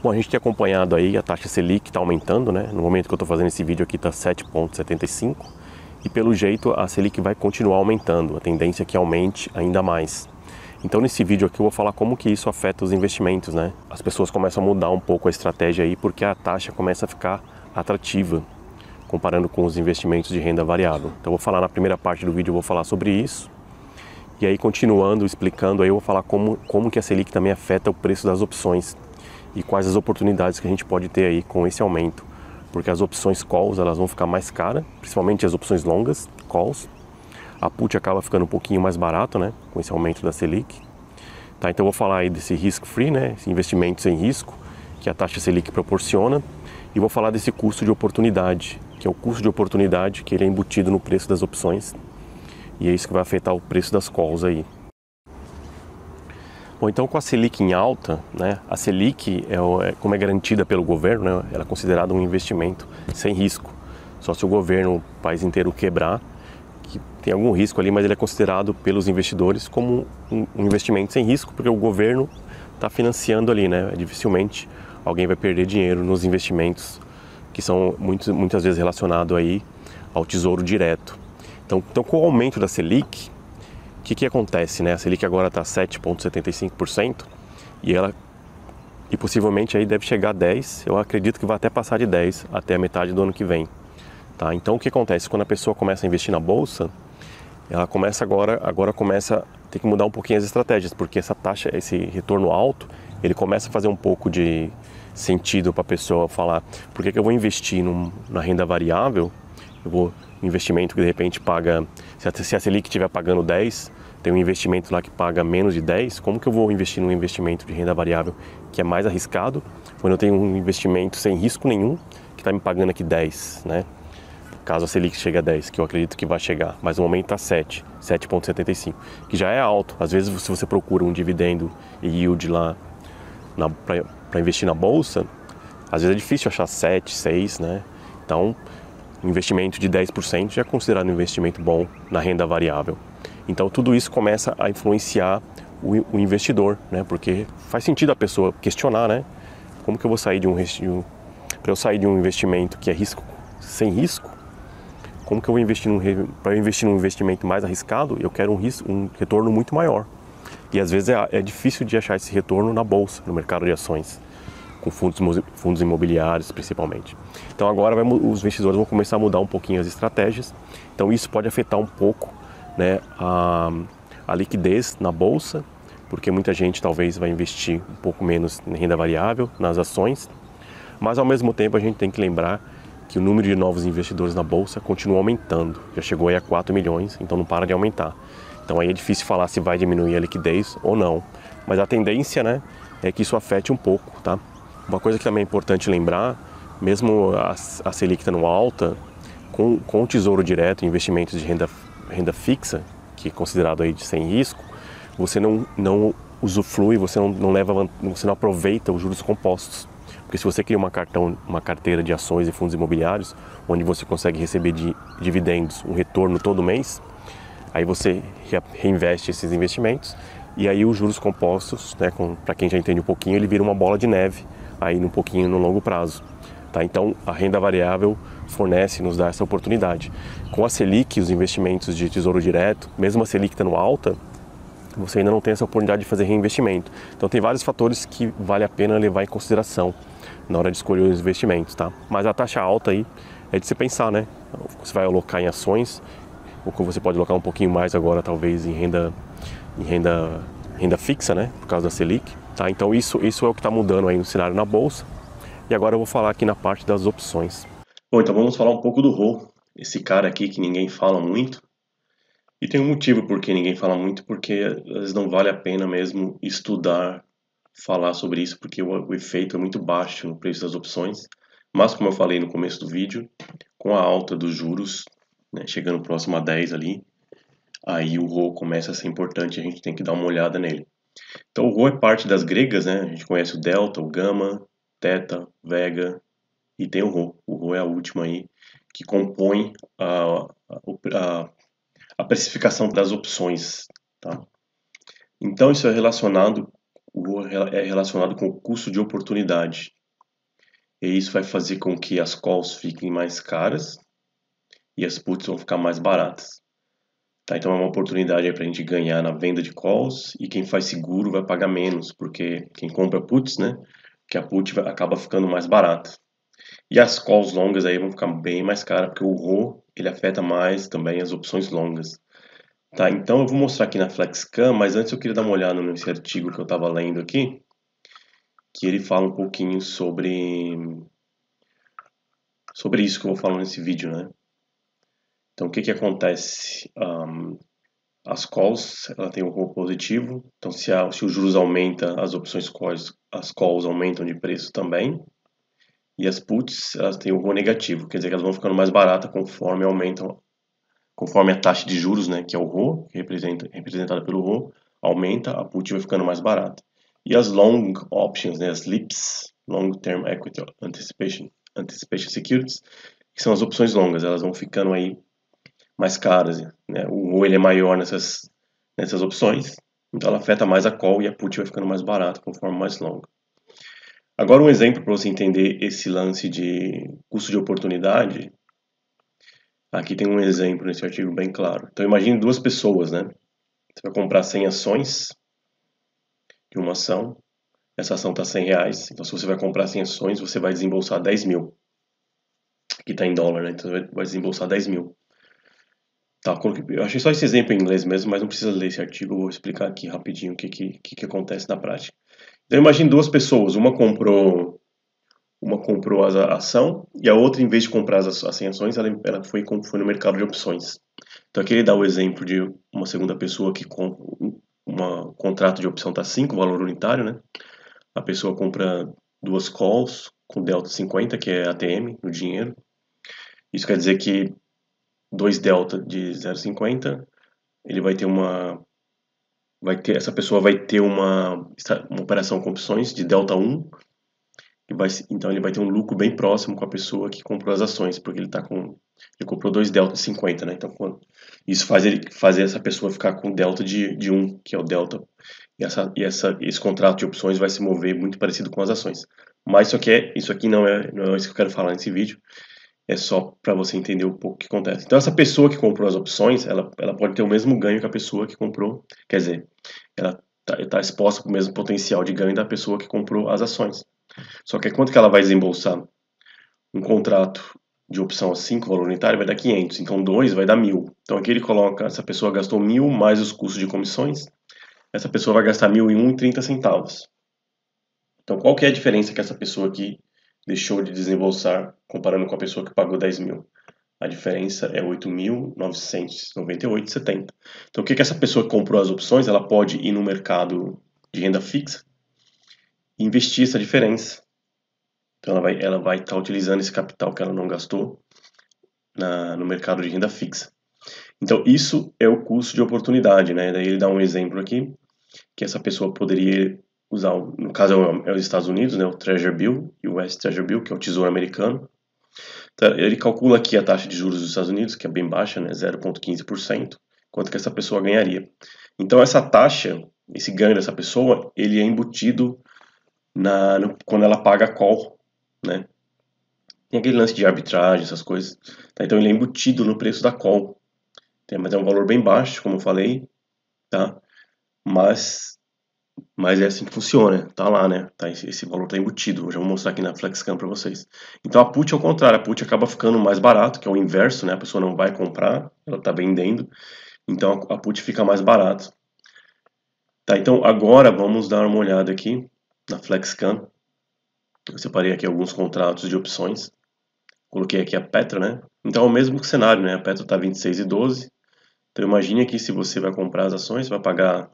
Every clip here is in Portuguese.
Bom, a gente tem acompanhado aí a taxa Selic está aumentando, né? No momento que eu estou fazendo esse vídeo aqui está 7,75 e pelo jeito a Selic vai continuar aumentando, a tendência é que aumente ainda mais. Então nesse vídeo aqui eu vou falar como que isso afeta os investimentos, né? As pessoas começam a mudar um pouco a estratégia aí porque a taxa começa a ficar atrativa comparando com os investimentos de renda variável. Então eu vou falar na primeira parte do vídeo, eu vou falar sobre isso. E aí continuando, explicando, aí eu vou falar como que a Selic também afeta o preço das opções e quais as oportunidades que a gente pode ter aí com esse aumento. Porque as opções calls, elas vão ficar mais caras, principalmente as opções longas, calls. A put acaba ficando um pouquinho mais barato, né, com esse aumento da Selic. Tá, então eu vou falar aí desse risk free, né, esse investimento sem risco, que a taxa Selic proporciona. E vou falar desse custo de oportunidade, que é o custo de oportunidade que ele é embutido no preço das opções. E é isso que vai afetar o preço das calls aí. Bom, então com a Selic em alta, né, a Selic, como é garantida pelo governo, né, ela é considerada um investimento sem risco. Só se o governo, o país inteiro quebrar, que tem algum risco ali, mas ele é considerado pelos investidores como um investimento sem risco, porque o governo está financiando ali, né, dificilmente alguém vai perder dinheiro nos investimentos que são muitas vezes relacionados aí ao tesouro direto. Então com o aumento da Selic, o que acontece, né? A Selic agora está 7,75% e possivelmente aí deve chegar a 10%. Eu acredito que vai até passar de 10% até a metade do ano que vem. Tá? Então o que acontece? Quando a pessoa começa a investir na bolsa, ela começa agora começa a ter que mudar um pouquinho as estratégias, porque essa taxa, esse retorno alto, ele começa a fazer um pouco de sentido para a pessoa falar: por que eu vou investir na renda variável? Um investimento que de repente paga, se a Selic estiver pagando 10, tem um investimento lá que paga menos de 10, como que eu vou investir num investimento de renda variável que é mais arriscado, quando eu tenho um investimento sem risco nenhum, que está me pagando aqui 10, né? Caso a Selic chegue a 10, que eu acredito que vai chegar, mas no momento está 7,75, que já é alto. Às vezes se você procura um dividendo e yield lá para investir na bolsa, às vezes é difícil achar 7, 6, né? Então, um investimento de 10% já é considerado um investimento bom na renda variável. Então tudo isso começa a influenciar o investidor, né? Porque faz sentido a pessoa questionar, né? Como que eu vou sair para eu sair de um investimento que é sem risco? Como que eu vou investir para eu investir num investimento mais arriscado? Eu quero um retorno muito maior. E às vezes é difícil de achar esse retorno na bolsa, no mercado de ações, com fundos imobiliários principalmente. Então agora os investidores vão começar a mudar um pouquinho as estratégias. Então isso pode afetar um pouco, né, a liquidez na bolsa, porque muita gente talvez vai investir um pouco menos em renda variável, nas ações. Mas ao mesmo tempo a gente tem que lembrar que o número de novos investidores na bolsa continua aumentando. Já chegou aí a 4 milhões, então não para de aumentar. Então aí é difícil falar se vai diminuir a liquidez ou não. Mas a tendência, né, é que isso afete um pouco, tá? Uma coisa que também é importante lembrar, mesmo a Selic estando alta, com o Tesouro Direto, investimentos de renda fixa, que é considerado aí de sem risco, você não usufrui, você não aproveita os juros compostos. Porque se você cria uma carteira de ações e fundos imobiliários, onde você consegue receber dividendos, um retorno todo mês, aí você reinveste esses investimentos e aí os juros compostos, né, para quem já entende um pouquinho, ele vira uma bola de neve aí um pouquinho no longo prazo. Tá? Então a renda variável nos dá essa oportunidade. Com a Selic, os investimentos de tesouro direto, mesmo a Selic estando alta, você ainda não tem essa oportunidade de fazer reinvestimento. Então tem vários fatores que vale a pena levar em consideração na hora de escolher os investimentos, tá? Mas a taxa alta aí é de se pensar, né? Você vai alocar em ações, ou você pode alocar um pouquinho mais agora, talvez em renda fixa, né? Por causa da Selic, tá? Então isso é o que está mudando aí no cenário na bolsa. E agora eu vou falar aqui na parte das opções. Bom, então vamos falar um pouco do Rho, esse cara aqui que ninguém fala muito. E tem um motivo por que ninguém fala muito, porque às vezes não vale a pena mesmo estudar, falar sobre isso, porque o efeito é muito baixo no preço das opções. Mas como eu falei no começo do vídeo, com a alta dos juros, né, chegando próximo a 10 ali, aí o Rho começa a ser importante, a gente tem que dar uma olhada nele. Então o Rho é parte das gregas, né? A gente conhece o Delta, o Gama, Theta, Vega e tem o Rho. O Rho é a última aí, que compõe a precificação das opções, tá? Então isso é relacionado O ROE é relacionado com o custo de oportunidade. E isso vai fazer com que as calls fiquem mais caras e as puts vão ficar mais baratas. Tá, então é uma oportunidade para a gente ganhar na venda de calls e quem faz seguro vai pagar menos, porque quem compra puts, né, que a put acaba ficando mais barata. E as calls longas aí vão ficar bem mais caras, porque o RO ele afeta mais também as opções longas. Tá, então eu vou mostrar aqui na FlexCam, mas antes eu queria dar uma olhada nesse artigo que eu estava lendo aqui, que ele fala um pouquinho sobre isso que eu vou falar nesse vídeo, né? Então o que que acontece? As calls, ela tem um ROE positivo, então se os juros aumenta, as calls aumentam de preço também. E as puts, elas têm o ROE negativo, quer dizer que elas vão ficando mais baratas conforme a taxa de juros, né, que é o ROE, representada pelo ROE, aumenta, a put vai ficando mais barata. E as long options, né, as LEAPs, Long Term Equity Anticipation Securities, que são as opções longas, elas vão ficando aí mais caras, né? O ROE ele é maior nessas opções, então ela afeta mais a call e a put vai ficando mais barata conforme mais longa. Agora um exemplo para você entender esse lance de custo de oportunidade. Aqui tem um exemplo nesse artigo bem claro. Então imagine duas pessoas, né? Você vai comprar 100 ações de uma ação. Essa ação está R$ 100. Então se você vai comprar 100 ações, você vai desembolsar 10 mil. Aqui está em dólar, né? Então você vai desembolsar 10 mil. Tá, eu achei só esse exemplo em inglês mesmo, mas não precisa ler esse artigo. Eu vou explicar aqui rapidinho o que acontece na prática. Então imagine duas pessoas. Uma comprou a ação e a outra, em vez de comprar as 100 ações, ela foi no mercado de opções. Então aqui ele dá o exemplo de uma segunda pessoa que compra um contrato de opção está 5, valor unitário, né? A pessoa compra duas calls com delta 50, que é ATM, no dinheiro. Isso quer dizer que 2 delta de 0,50, ele essa pessoa vai ter uma operação com opções de delta 1. Então ele vai ter um lucro bem próximo com a pessoa que comprou as ações, porque ele comprou 2 delta 50, né? Então isso faz ele fazer essa pessoa ficar com delta de 1, que é o delta. Esse contrato de opções vai se mover muito parecido com as ações. Mas isso aqui não é isso que eu quero falar nesse vídeo. É só para você entender um pouco o que acontece. Então essa pessoa que comprou as opções, ela pode ter o mesmo ganho que a pessoa que comprou. Quer dizer, ela tá exposta para o mesmo potencial de ganho da pessoa que comprou as ações. Só que quanto que ela vai desembolsar? Um contrato de opção a 5, valor unitário, vai dar 500. Então 2 vai dar 1.000. Então aqui ele coloca, essa pessoa gastou 1.000 mais os custos de comissões. Essa pessoa vai gastar 1.001,30 centavos. Então qual que é a diferença que essa pessoa aqui deixou de desembolsar comparando com a pessoa que pagou 10 mil? A diferença é 8.998,70. Então o que essa pessoa que comprou as opções, ela pode ir no mercado de renda fixa e investir essa diferença. Então ela vai estar utilizando esse capital que ela não gastou no mercado de renda fixa. Então isso é o custo de oportunidade, né? Daí ele dá um exemplo aqui que essa pessoa poderia usar, no caso é os Estados Unidos, né? O Treasury Bill, o US Treasury Bill, que é o Tesouro Americano. Então, ele calcula aqui a taxa de juros dos Estados Unidos, que é bem baixa, né? 0,15%, quanto que essa pessoa ganharia. Então essa taxa, esse ganho dessa pessoa, ele é embutido quando ela paga a call, né? Tem aquele lance de arbitragem, essas coisas. Tá? Então ele é embutido no preço da call. Mas é um valor bem baixo, como eu falei, tá? Mas é assim que funciona, tá lá, né? Tá, esse valor tá embutido. Eu já vou mostrar aqui na FlexCam para vocês. Então a put é o contrário, a put acaba ficando mais barato, que é o inverso, né? A pessoa não vai comprar, ela tá vendendo. Então a put fica mais barata. Tá, então agora vamos dar uma olhada aqui na FlexCam. Eu separei aqui alguns contratos de opções. Coloquei aqui a Petra, né? Então é o mesmo cenário, né? A Petra tá 26,12. Então imagine que se você vai comprar as ações, você vai pagar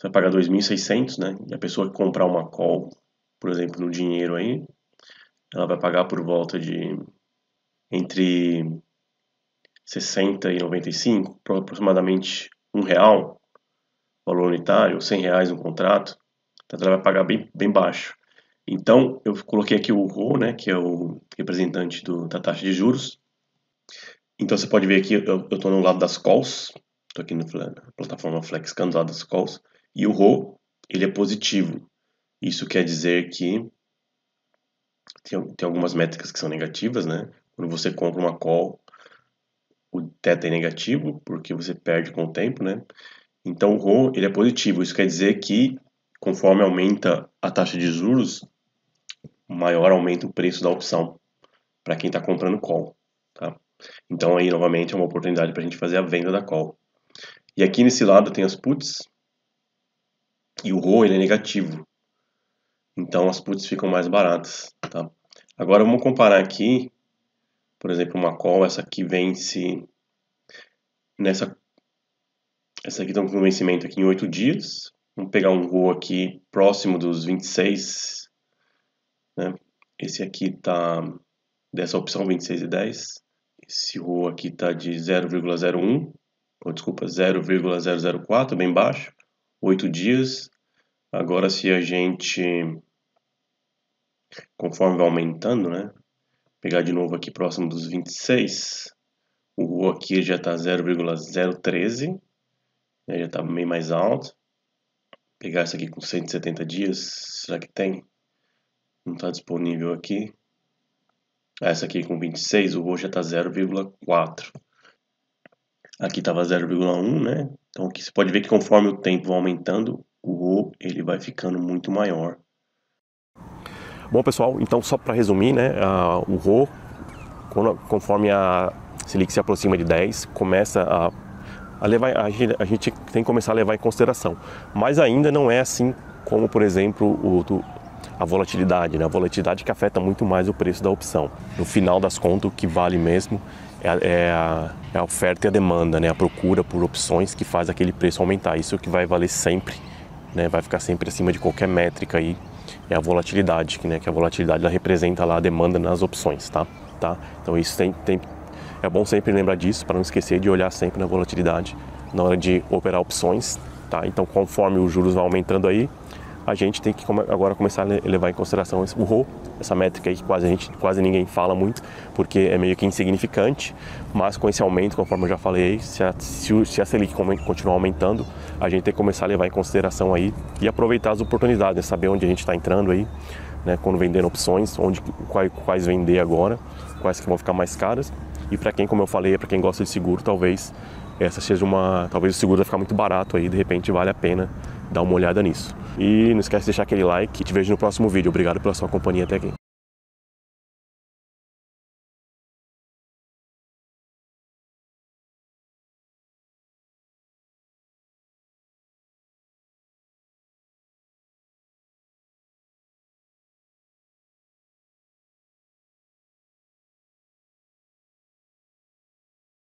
2.600, né? E a pessoa que comprar uma call, por exemplo, no dinheiro aí, ela vai pagar por volta de entre 60 e 95, aproximadamente R$ 1, valor unitário, R$ 100 um contrato. Então ela vai pagar bem baixo. Então eu coloquei aqui o RO, né? Que é o representante da taxa de juros. Então você pode ver aqui, eu estou no lado das calls, estou aqui na plataforma FlexCam do lado das calls, e o RO ele é positivo. Isso quer dizer que tem algumas métricas que são negativas, né? Quando você compra uma call, o θ é negativo, porque você perde com o tempo, né? Então o ROE ele é positivo. Isso quer dizer que conforme aumenta a taxa de juros, maior aumenta o preço da opção para quem está comprando call, tá? Então aí novamente é uma oportunidade para a gente fazer a venda da call. E aqui nesse lado tem as puts e o ROE ele é negativo. Então as puts ficam mais baratas, tá? Agora vamos comparar aqui, por exemplo, uma call, essa aqui vence essa aqui está com vencimento aqui em 8 dias. Vamos pegar um ROE aqui próximo dos 26, né? Esse aqui tá dessa opção 26,10. Esse ROE aqui tá de 0,01, ou desculpa, 0,004, bem baixo. 8 dias. Agora se a gente, conforme vai aumentando, né? Pegar de novo aqui próximo dos 26, o ROE aqui já tá 0,013, né? Já tá bem mais alto. Pegar essa aqui com 170 dias, será que tem? Não está disponível aqui. Essa aqui com 26, o ROE já está 0,4. Aqui estava 0,1, né? Então aqui você pode ver que conforme o tempo vai aumentando, o ROE ele vai ficando muito maior. Bom, pessoal, então só para resumir, né? O ROE, conforme a Selic se aproxima de 10, começa a gente tem que começar a levar em consideração. Mas ainda não é assim como, por exemplo, a volatilidade, né? A volatilidade que afeta muito mais o preço da opção. No final das contas, o que vale mesmo é a oferta e a demanda, né? A procura por opções que faz aquele preço aumentar. Isso é o que vai valer sempre, né? Vai ficar sempre acima de qualquer métrica aí. É a volatilidade, né? Que a volatilidade ela representa lá a demanda nas opções, tá? Então isso é bom sempre lembrar disso, para não esquecer de olhar sempre na volatilidade na hora de operar opções, tá? Então, conforme os juros vão aumentando aí, a gente tem que agora começar a levar em consideração o ROE, essa métrica aí que quase ninguém fala muito, porque é meio que insignificante, mas com esse aumento, conforme eu já falei, se a Selic continuar aumentando, a gente tem que começar a levar em consideração aí e aproveitar as oportunidades, né? Saber onde a gente está entrando aí, né? Quando vendendo opções, quais vender agora, quais que vão ficar mais caras. E para quem, como eu falei, para quem gosta de seguro, talvez essa seja talvez o seguro vai ficar muito barato aí, de repente vale a pena dar uma olhada nisso. E não esquece de deixar aquele like e te vejo no próximo vídeo. Obrigado pela sua companhia até aqui.